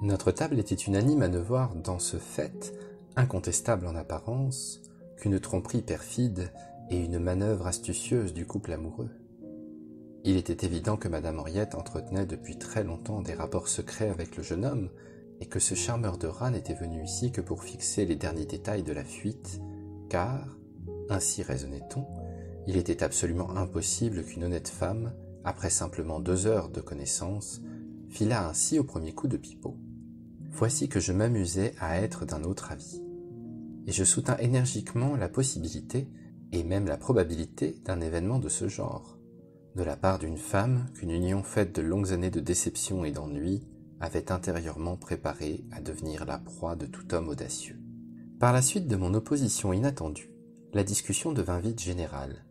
Notre table était unanime à ne voir dans ce fait, incontestable en apparence, qu'une tromperie perfide et une manœuvre astucieuse du couple amoureux. Il était évident que Madame Henriette entretenait depuis très longtemps des rapports secrets avec le jeune homme, et que ce charmeur de rats n'était venu ici que pour fixer les derniers détails de la fuite, car, ainsi raisonnait-on, il était absolument impossible qu'une honnête femme, après simplement 2 heures de connaissance, filât ainsi au premier coup de pipeau. Voici que je m'amusais à être d'un autre avis, et je soutins énergiquement la possibilité, et même la probabilité d'un événement de ce genre, de la part d'une femme qu'une union faite de longues années de déception et d'ennui avait intérieurement préparée à devenir la proie de tout homme audacieux. Par la suite de mon opposition inattendue, la discussion devint vite générale,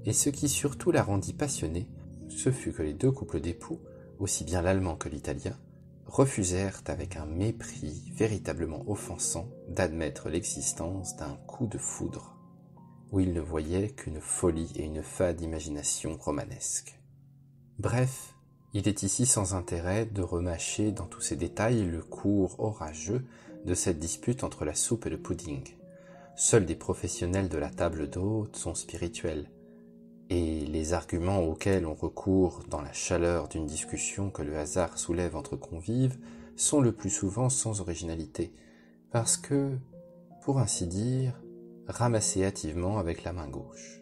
et ce qui surtout la rendit passionnée, ce fut que les 2 couples d'époux, aussi bien l'allemand que l'italien, refusèrent avec un mépris véritablement offensant d'admettre l'existence d'un coup de foudre, où ils ne voyaient qu'une folie et une fade imagination romanesque. Bref, il est ici sans intérêt de remâcher dans tous ces détails le cours orageux de cette dispute entre la soupe et le pudding. Seuls des professionnels de la table d'hôte sont spirituels, et les arguments auxquels on recourt dans la chaleur d'une discussion que le hasard soulève entre convives sont le plus souvent sans originalité, parce que, pour ainsi dire, ramassés hâtivement avec la main gauche.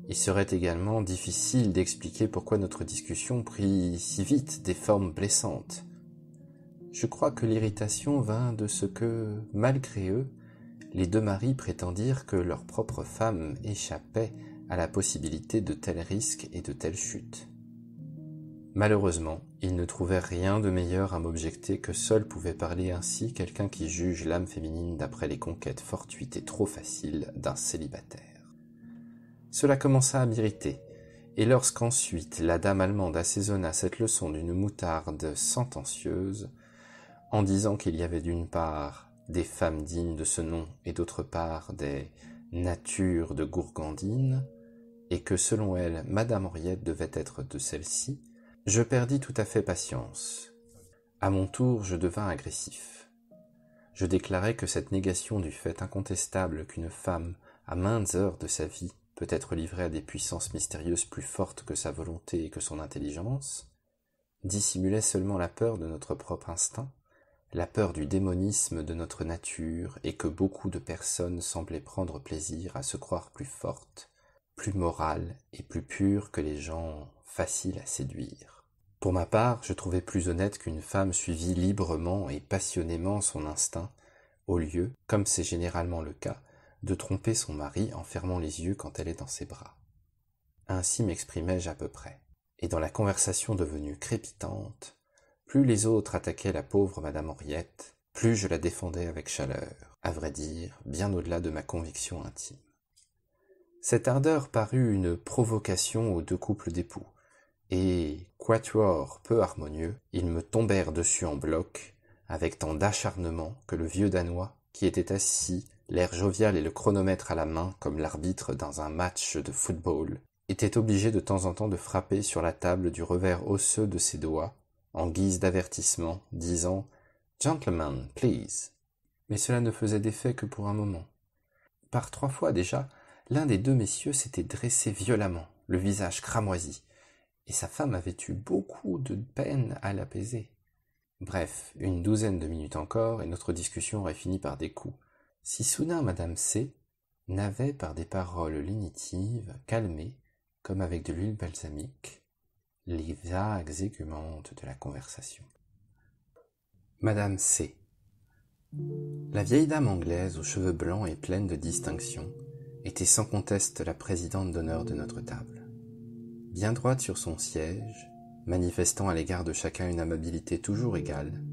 Il serait également difficile d'expliquer pourquoi notre discussion prit si vite des formes blessantes. Je crois que l'irritation vint de ce que, malgré eux, les 2 maris prétendirent que leur propre femme échappait à la possibilité de tels risques et de telles chutes. Malheureusement, ils ne trouvèrent rien de meilleur à m'objecter que seul pouvait parler ainsi quelqu'un qui juge l'âme féminine d'après les conquêtes fortuites et trop faciles d'un célibataire. Cela commença à m'irriter, et lorsqu'ensuite la dame allemande assaisonna cette leçon d'une moutarde sentencieuse, en disant qu'il y avait d'une part des femmes dignes de ce nom et d'autre part des natures de gourgandines, et que selon elle, Madame Henriette devait être de celle-ci, je perdis tout à fait patience. À mon tour, je devins agressif. Je déclarai que cette négation du fait incontestable qu'une femme, à maintes heures de sa vie, peut être livrée à des puissances mystérieuses plus fortes que sa volonté et que son intelligence, dissimulait seulement la peur de notre propre instinct, la peur du démonisme de notre nature, et que beaucoup de personnes semblaient prendre plaisir à se croire plus fortes, plus morales et plus pures que les gens faciles à séduire. Pour ma part, je trouvais plus honnête qu'une femme suivît librement et passionnément son instinct, au lieu, comme c'est généralement le cas, de tromper son mari en fermant les yeux quand elle est dans ses bras. Ainsi m'exprimais-je à peu près, et dans la conversation devenue crépitante, plus les autres attaquaient la pauvre Madame Henriette, plus je la défendais avec chaleur, à vrai dire, bien au-delà de ma conviction intime. Cette ardeur parut une provocation aux 2 couples d'époux, et, quatuor peu harmonieux, ils me tombèrent dessus en bloc, avec tant d'acharnement que le vieux Danois, qui était assis, l'air jovial et le chronomètre à la main comme l'arbitre dans un match de football, était obligé de temps en temps de frapper sur la table du revers osseux de ses doigts, en guise d'avertissement, disant « Gentlemen, please ». Mais cela ne faisait d'effet que pour un moment. Par 3 fois déjà, l'un des 2 messieurs s'était dressé violemment, le visage cramoisi, et sa femme avait eu beaucoup de peine à l'apaiser. Bref, une 12aine de minutes encore, et notre discussion aurait fini par des coups, si soudain Madame C. n'avait, par des paroles lénitives, calmé, comme avec de l'huile balsamique, les vagues écumantes de la conversation. Madame C. La vieille dame anglaise aux cheveux blancs et pleine de distinction était sans conteste la présidente d'honneur de notre table. Bien droite sur son siège, manifestant à l'égard de chacun une amabilité toujours égale,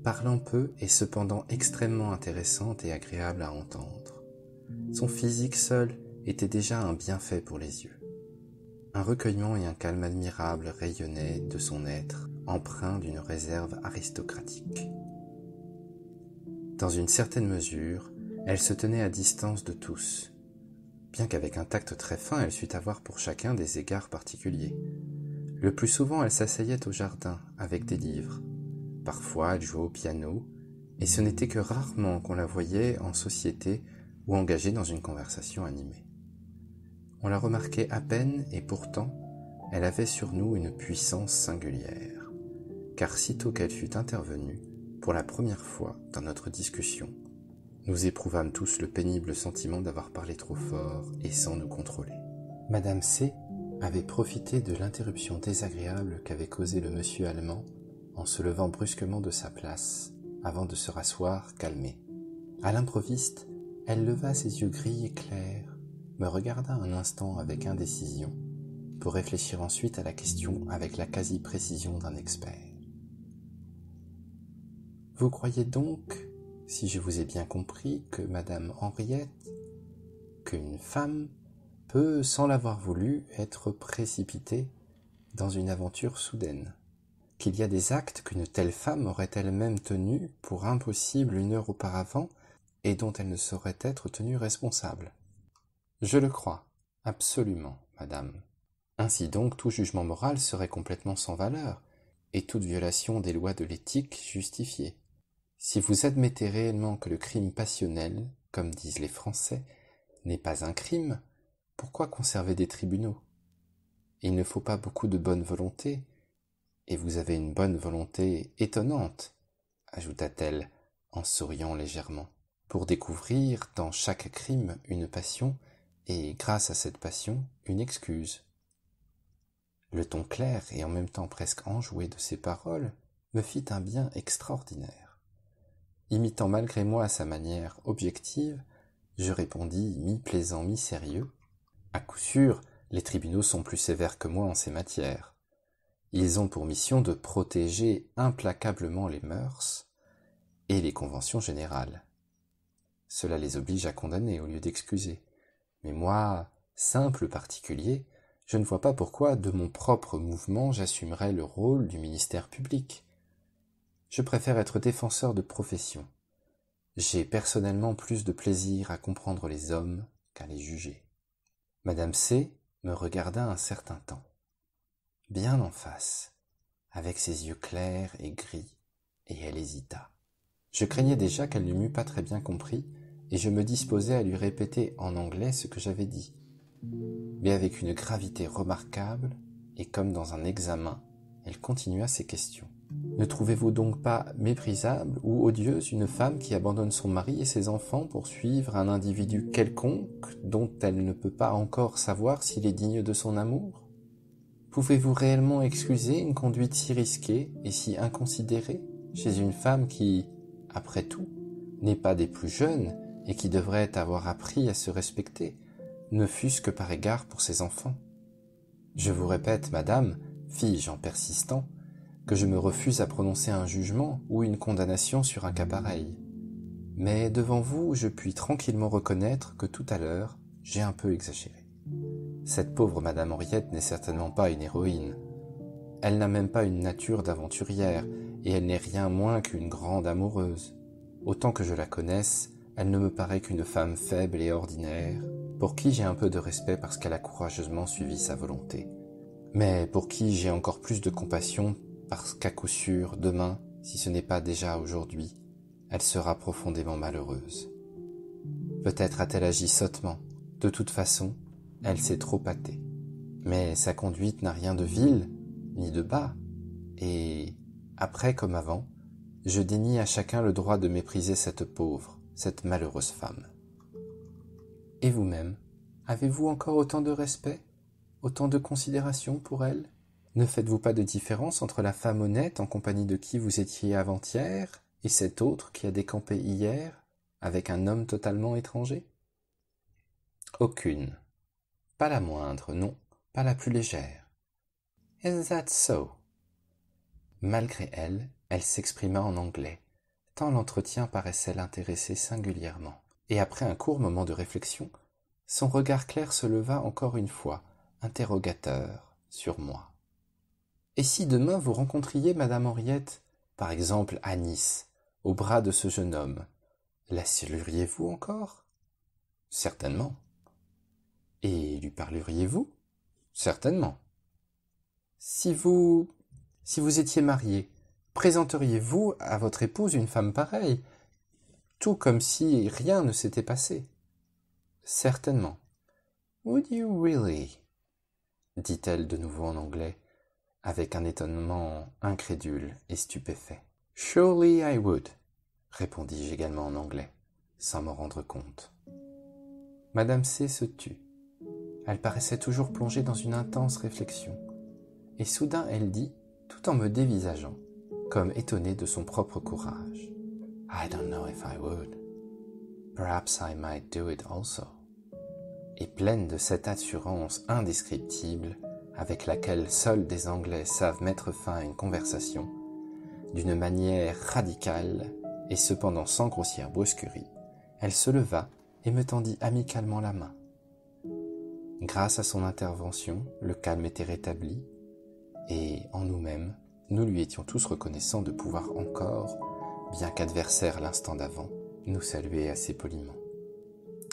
parlant peu et cependant extrêmement intéressante et agréable à entendre. Son physique seul était déjà un bienfait pour les yeux. Un recueillement et un calme admirable rayonnaient de son être, empreint d'une réserve aristocratique. Dans une certaine mesure, elle se tenait à distance de tous, bien qu'avec un tact très fin elle sût avoir pour chacun des égards particuliers. Le plus souvent elle s'asseyait au jardin, avec des livres, Parfois, elle jouait au piano, et ce n'était que rarement qu'on la voyait en société ou engagée dans une conversation animée. On la remarquait à peine et pourtant, elle avait sur nous une puissance singulière, car sitôt qu'elle fut intervenue, pour la première fois dans notre discussion, nous éprouvâmes tous le pénible sentiment d'avoir parlé trop fort et sans nous contrôler. Madame C avait profité de l'interruption désagréable qu'avait causée le monsieur allemand en se levant brusquement de sa place, avant de se rasseoir calmée. À l'improviste, elle leva ses yeux gris et clairs, me regarda un instant avec indécision, pour réfléchir ensuite à la question avec la quasi-précision d'un expert. Vous croyez donc, si je vous ai bien compris, que Madame Henriette, qu'une femme peut, sans l'avoir voulu, être précipitée dans une aventure soudaine, qu'il y a des actes qu'une telle femme aurait elle-même tenus pour impossibles une heure auparavant et dont elle ne saurait être tenue responsable. Je le crois, absolument, madame. Ainsi donc tout jugement moral serait complètement sans valeur, et toute violation des lois de l'éthique justifiée. Si vous admettez réellement que le crime passionnel, comme disent les Français, n'est pas un crime, pourquoi conserver des tribunaux? Il ne faut pas beaucoup de bonne volonté, et vous avez une bonne volonté étonnante, ajouta-t-elle en souriant légèrement, pour découvrir dans chaque crime une passion, et grâce à cette passion, une excuse. Le ton clair et en même temps presque enjoué de ses paroles me fit un bien extraordinaire. Imitant malgré moi sa manière objective, je répondis mi-plaisant, mi-sérieux. À coup sûr, les tribunaux sont plus sévères que moi en ces matières. Ils ont pour mission de protéger implacablement les mœurs et les conventions générales. Cela les oblige à condamner au lieu d'excuser. Mais moi, simple particulier, je ne vois pas pourquoi, de mon propre mouvement, j'assumerais le rôle du ministère public. Je préfère être défenseur de profession. J'ai personnellement plus de plaisir à comprendre les hommes qu'à les juger. Madame C me regarda un certain temps, bien en face, avec ses yeux clairs et gris, et elle hésita. Je craignais déjà qu'elle ne m'eût pas très bien compris, et je me disposais à lui répéter en anglais ce que j'avais dit. Mais avec une gravité remarquable, et comme dans un examen, elle continua ses questions. Ne trouvez-vous donc pas méprisable ou odieuse une femme qui abandonne son mari et ses enfants pour suivre un individu quelconque dont elle ne peut pas encore savoir s'il est digne de son amour? Pouvez-vous réellement excuser une conduite si risquée et si inconsidérée chez une femme qui, après tout, n'est pas des plus jeunes et qui devrait avoir appris à se respecter, ne fût-ce que par égard pour ses enfants? Je vous répète, madame, fis-je en persistant, que je me refuse à prononcer un jugement ou une condamnation sur un cas pareil. Mais devant vous, je puis tranquillement reconnaître que tout à l'heure, j'ai un peu exagéré. Cette pauvre Madame Henriette n'est certainement pas une héroïne. Elle n'a même pas une nature d'aventurière, et elle n'est rien moins qu'une grande amoureuse. Autant que je la connaisse, elle ne me paraît qu'une femme faible et ordinaire, pour qui j'ai un peu de respect parce qu'elle a courageusement suivi sa volonté, mais pour qui j'ai encore plus de compassion parce qu'à coup sûr, demain, si ce n'est pas déjà aujourd'hui, elle sera profondément malheureuse. Peut-être a-t-elle agi sottement. De toute façon, elle s'est trop hâtée. Mais sa conduite n'a rien de vil, ni de bas, et, après comme avant, je dénie à chacun le droit de mépriser cette pauvre, cette malheureuse femme. Et vous-même, avez-vous encore autant de respect, autant de considération pour elle? Ne faites-vous pas de différence entre la femme honnête en compagnie de qui vous étiez avant-hier et cette autre qui a décampé hier avec un homme totalement étranger? Aucune. Pas la moindre, non, pas la plus légère. Is that so? Malgré elle, elle s'exprima en anglais, tant l'entretien paraissait l'intéresser singulièrement. Et après un court moment de réflexion, son regard clair se leva encore une fois, interrogateur, sur moi. Et si demain vous rencontriez Madame Henriette, par exemple à Nice, au bras de ce jeune homme, la salueriez-vous encore? Certainement. Et lui parleriez-vous? Certainement. Si vous étiez marié, Présenteriez-vous à votre épouse une femme pareille, tout comme si rien ne s'était passé? Certainement. Would you really? Dit-elle de nouveau en anglais, avec un étonnement incrédule et stupéfait. Surely I would, répondis-je également en anglais, sans m'en rendre compte. Madame C. se tut. Elle paraissait toujours plongée dans une intense réflexion, et soudain elle dit, tout en me dévisageant, comme étonnée de son propre courage. I don't know if I would. Perhaps I might do it also. Et pleine de cette assurance indescriptible avec laquelle seuls des Anglais savent mettre fin à une conversation, d'une manière radicale et cependant sans grossière brusquerie, elle se leva et me tendit amicalement la main. Grâce à son intervention, le calme était rétabli, et en nous-mêmes, nous lui étions tous reconnaissants de pouvoir encore, bien qu'adversaires l'instant d'avant, nous saluer assez poliment,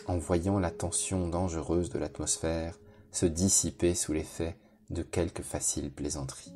en voyant la tension dangereuse de l'atmosphère se dissiper sous l'effet de quelques faciles plaisanteries.